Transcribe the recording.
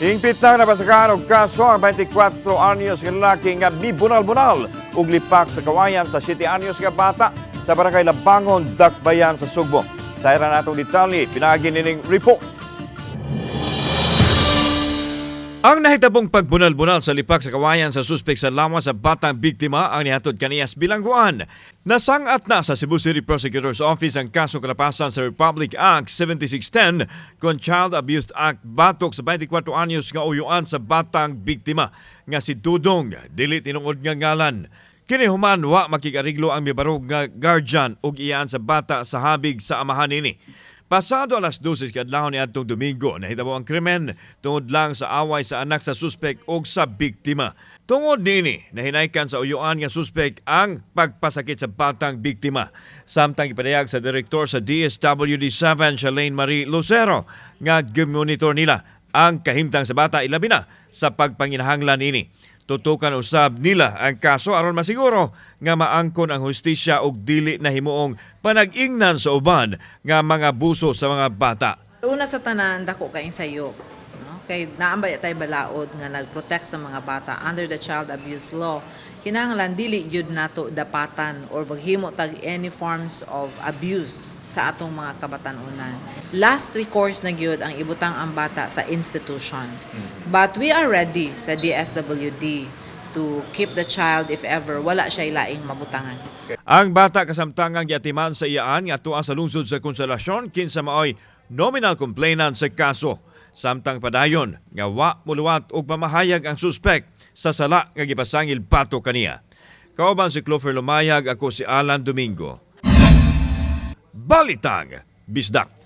Hingpit na napasakaan og kaso ang 24 anyos nga lalaki nga mibunal-bunal ug lipak sa kawayan sa 7 anyos nga bata sa Barangay Labangon, dakbayan sa Sugbo. Sa iran natong detalye, pinagi nining report. Ang nahitabong pagbunal-bunal sa lipak sa kawayan sa suspek sa lawas sa batang biktima ang nihatod kaniyas bilangguan. Nasangat na sa Cebu City Prosecutor's Office ang kasong kalapasan sa Republic Act 7610 kon Child Abuse Act batok sa 24 anyos nga Uyoan sa batang biktima nga si Dudong, dili tinungod nga ngalan. Kini human wa makikariglo ang mibarog nga guardian ug iyaan sa bata sa habig sa amahan nini. Pasado alas 12 kadlawon niadtong Domingo, nahitabo ang krimen tungod lang sa away sa anak sa suspek o sa biktima. Tungod nini, nahinaykan sa Uyoan nga suspek ang pagpasakit sa batang biktima. Samtang gipadayag sa direktor sa DSWD 7, Shalaine Marie Lucero, nga gimonitor nila ang kahimtang sa bata ilabi na sa pagpanginahanglan nini. Tutokan usab nila ang kaso aron masiguro nga maangkon ang hustisya og dili na himoong panag-ingnan sa uban nga mga buso sa mga bata. Una sa tanan, dako kay sayo. No? Kay naambay tay balaod nga nagprotect sa mga bata under the child abuse law. Kinahanglan dili jud nato dapatan or maghimo tag any forms of abuse sa atong mga kabatanunan. Last recourse na gyud ang ibutang ang bata sa institution. But we are ready sa DSWD to keep the child if ever wala siya laing mabutangan. Ang bata kasamtangang giatiman sa iyaan nga tuwa sa lungsod sa Konsolasyon kinsa maoy nominal complainant sa kaso. Samtang padayon nga wa muluwat og pamahayag ang suspek sa sala nga gipasangil pato kaniya. Kauban si Clover Lumayag, ako si Alan Domingo. Balitang Bisdak.